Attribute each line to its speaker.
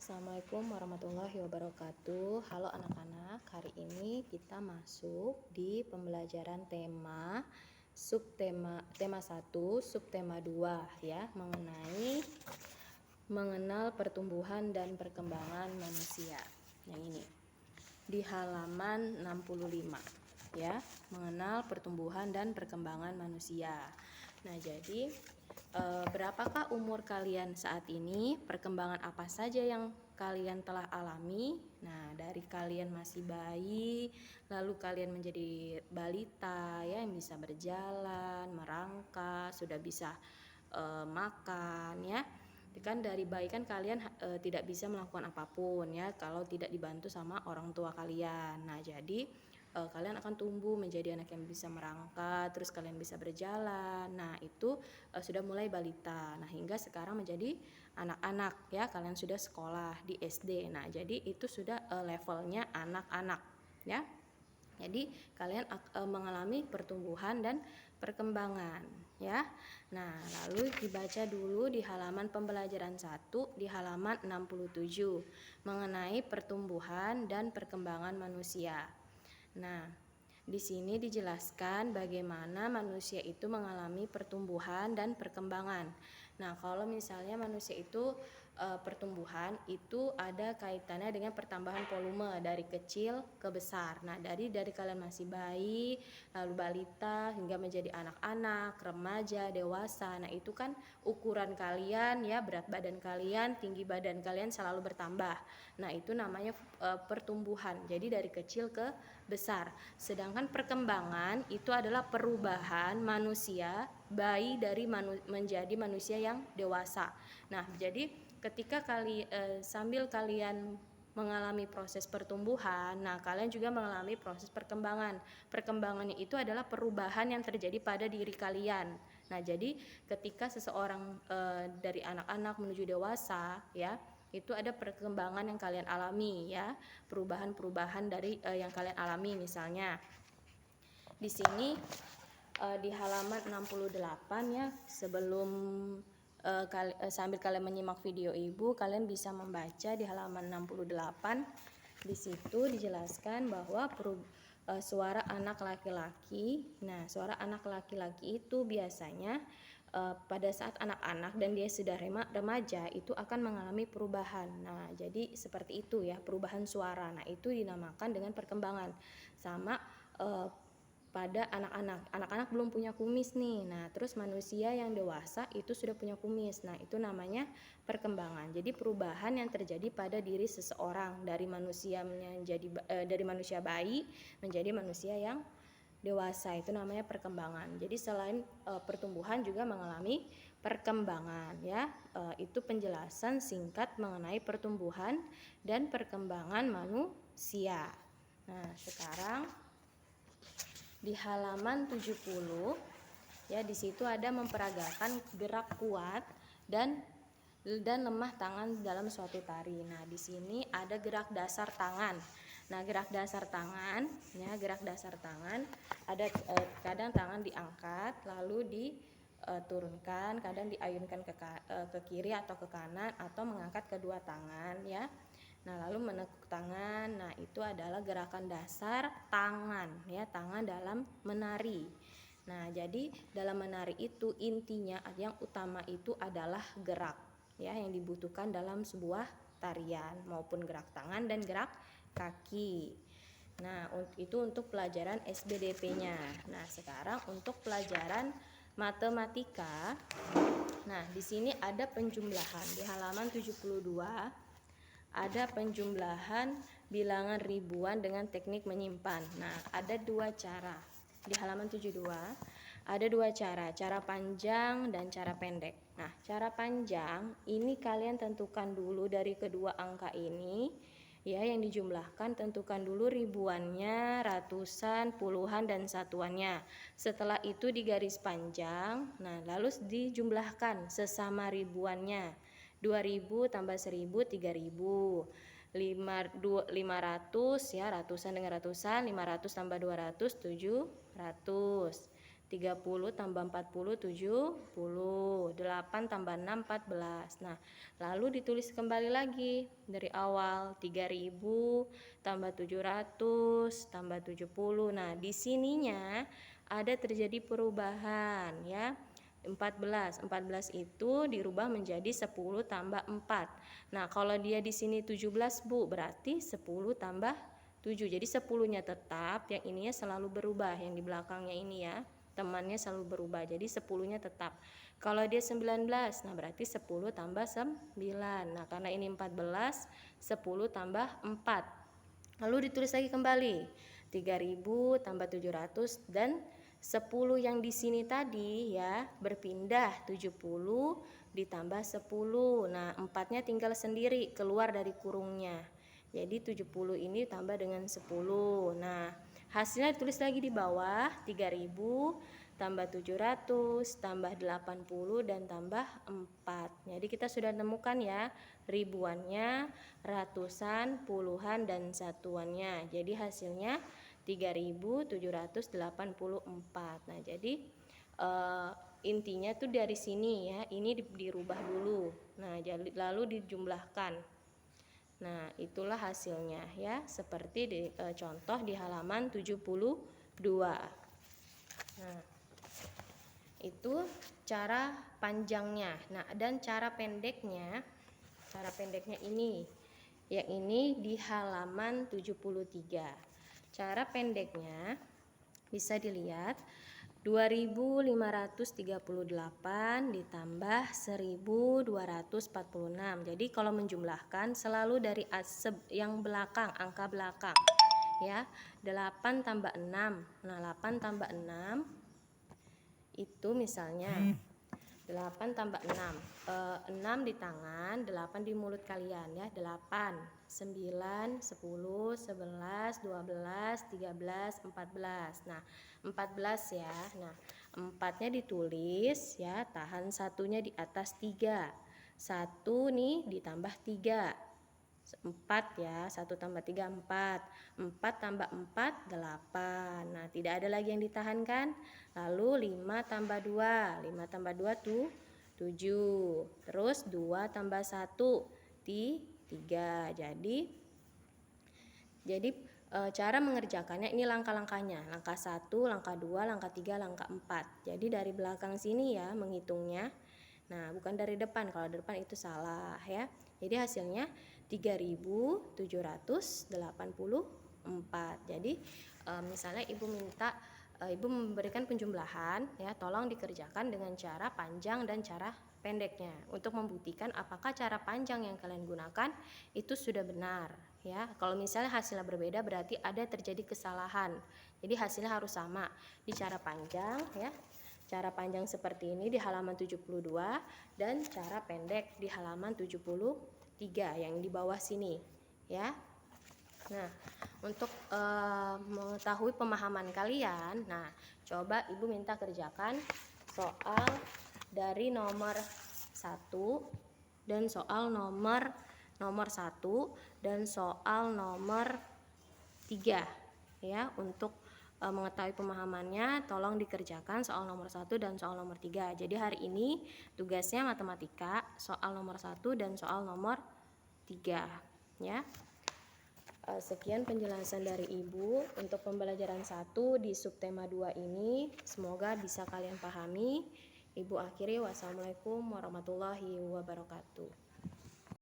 Speaker 1: Assalamualaikum warahmatullahi wabarakatuh. Halo anak-anak, hari ini kita masuk di pembelajaran tema tema 1, subtema 2 ya, mengenal pertumbuhan dan perkembangan manusia. Yang ini di halaman 65 ya, mengenal pertumbuhan dan perkembangan manusia. Nah, jadi berapakah umur kalian saat ini? Perkembangan apa saja yang kalian telah alami? Nah, dari kalian masih bayi, lalu kalian menjadi balita ya, yang bisa berjalan, merangkak, sudah bisa makan ya. Kan dari bayi kan kalian tidak bisa melakukan apapun ya kalau tidak dibantu sama orang tua kalian. Nah, jadi kalian akan tumbuh menjadi anak yang bisa merangkak, terus kalian bisa berjalan. Nah, itu sudah mulai balita. Nah, hingga sekarang menjadi anak-anak ya, kalian sudah sekolah di SD. Nah, jadi itu sudah levelnya anak-anak ya. Jadi kalian mengalami pertumbuhan dan perkembangan ya. Nah, lalu dibaca dulu di halaman pembelajaran 1 di halaman 67 mengenai pertumbuhan dan perkembangan manusia. Nah, di sini dijelaskan bagaimana manusia itu mengalami pertumbuhan dan perkembangan. Nah, kalau misalnya manusia itu pertumbuhan itu ada kaitannya dengan pertambahan volume dari kecil ke besar. Nah, dari kalian masih bayi, lalu balita hingga menjadi anak-anak, remaja, dewasa. Nah, itu kan ukuran kalian ya, berat badan kalian, tinggi badan kalian selalu bertambah. Nah, itu namanya pertumbuhan. Jadi dari kecil ke besar. Sedangkan perkembangan itu adalah perubahan manusia bayi dari menjadi manusia yang dewasa. Nah, jadi ketika sambil kalian mengalami proses pertumbuhan, nah kalian juga mengalami proses perkembangan. Perkembangannya itu adalah perubahan yang terjadi pada diri kalian. Nah, jadi ketika seseorang dari anak-anak menuju dewasa ya, itu ada perkembangan yang kalian alami ya, perubahan-perubahan dari yang kalian alami. Misalnya di sini di halaman 68 ya, sebelum sambil kalian menyimak video ibu, kalian bisa membaca di halaman 68. Di situ dijelaskan bahwa suara anak laki-laki. Nah, suara anak laki-laki itu biasanya pada saat anak-anak dan dia sudah remaja itu akan mengalami perubahan. Nah, jadi seperti itu ya, perubahan suara. Nah, itu dinamakan dengan perkembangan. Sama pada anak-anak belum punya kumis nih. Nah, terus manusia yang dewasa itu sudah punya kumis. Nah, itu namanya perkembangan. Jadi perubahan yang terjadi pada diri seseorang dari manusia dari manusia bayi menjadi manusia yang dewasa, itu namanya perkembangan. Jadi selain pertumbuhan juga mengalami perkembangan ya. Itu penjelasan singkat mengenai pertumbuhan dan perkembangan manusia. Nah, sekarang di halaman 70 ya, di situ ada memperagakan gerak kuat dan lemah tangan dalam suatu tari. Nah, di sini ada gerak dasar tangan. Nah, gerak dasar tangan ada kadang tangan diangkat lalu diturunkan, kadang diayunkan ke kiri atau ke kanan atau mengangkat kedua tangan ya. Nah, lalu menekuk tangan. Nah, itu adalah gerakan dasar tangan ya, tangan dalam menari. Nah, jadi dalam menari itu intinya yang utama itu adalah gerak ya, yang dibutuhkan dalam sebuah tarian, maupun gerak tangan dan gerak kaki. Nah, itu untuk pelajaran SBDP-nya. Nah, sekarang untuk pelajaran matematika. Nah, di sini ada penjumlahan di halaman 72. Ada penjumlahan bilangan ribuan dengan teknik menyimpan. Nah, ada dua cara. Di halaman 72 ada dua cara panjang dan cara pendek. Nah, cara panjang ini kalian tentukan dulu dari kedua angka ini ya, yang dijumlahkan tentukan dulu ribuannya, ratusan, puluhan dan satuannya. Setelah itu di garis panjang, nah lalu dijumlahkan sesama ribuannya. 2000 tambah 1000 3000. 500 ya, ratusan dengan ratusan, 500 tambah 200 700. 30 tambah 40 70. 8 tambah 6 14. Nah, lalu ditulis kembali lagi dari awal. 3000 tambah 700 tambah 70. Nah, di sininya ada terjadi perubahan ya. 14 itu dirubah menjadi 10 tambah 4. Nah, kalau dia di sini 17 Bu, berarti 10 tambah 7. Jadi 10-nya tetap, yang ininya selalu berubah, yang di belakangnya ini ya. Temannya selalu berubah. Jadi 10-nya tetap. Kalau dia 19, nah berarti 10 tambah 9. Nah, karena ini 14, 10 tambah 4. Lalu ditulis lagi kembali. 3000 tambah 700 dan 10 yang di sini tadi ya berpindah 70 ditambah 10. Nah, 4-nya tinggal sendiri keluar dari kurungnya. Jadi 70 ini tambah dengan 10. Nah, hasilnya ditulis lagi di bawah. 3000 tambah 700 tambah 80 dan tambah 4. Jadi kita sudah temukan ya ribuannya, ratusan, puluhan, dan satuannya. Jadi hasilnya 3784. Nah, jadi intinya tuh dari sini ya, ini dirubah dulu. Nah, lalu dijumlahkan. Nah, itulah hasilnya ya, seperti di contoh di halaman 72. Nah, itu cara panjangnya. Nah, dan cara pendeknya ini. Yang ini di halaman 73. Cara pendeknya bisa dilihat 2538 ditambah 1246. Jadi kalau menjumlahkan selalu dari yang belakang, angka belakang ya. 8 tambah 6. Nah, 8 tambah 6 itu misalnya 8 tambah 6. 6 di tangan, 8 di mulut kalian ya. 8, 9, 10, 11, 12, 13, 14. Nah, 14 ya. Nah, 4-nya ditulis ya, tahan satunya di atas 3. 1 nih ditambah 3. 4 ya, 1 tambah 3 4. 4 tambah 4 8. Nah, tidak ada lagi yang ditahan kan? Lalu 5 tambah 2. 5 tambah 2 tuh 7. Terus 2 tambah 1 3. Jadi cara mengerjakannya ini langkah-langkahnya. Langkah 1, langkah 2, langkah 3, langkah 4. Jadi dari belakang sini ya menghitungnya. Nah, bukan dari depan. Kalau dari depan itu salah ya. Jadi hasilnya 3784. Jadi misalnya ibu memberikan penjumlahan ya, tolong dikerjakan dengan cara panjang dan cara pendeknya untuk membuktikan apakah cara panjang yang kalian gunakan itu sudah benar ya. Kalau misalnya hasilnya berbeda berarti ada terjadi kesalahan. Jadi hasilnya harus sama di cara panjang ya. Cara panjang seperti ini di halaman 72 dan cara pendek di halaman 73 yang di bawah sini ya. Nah, untuk mengetahui pemahaman kalian, nah coba ibu minta kerjakan soal dari nomor 1 dan soal nomor 1 dan soal nomor 3 ya. Untuk mengetahui pemahamannya tolong dikerjakan soal nomor 1 dan soal nomor 3. Jadi hari ini tugasnya matematika soal nomor 1 dan soal nomor 3 ya. Sekian penjelasan dari ibu untuk pembelajaran 1 di subtema 2 ini. Semoga bisa kalian pahami. Ibu akhiri, wassalamualaikum warahmatullahi wabarakatuh.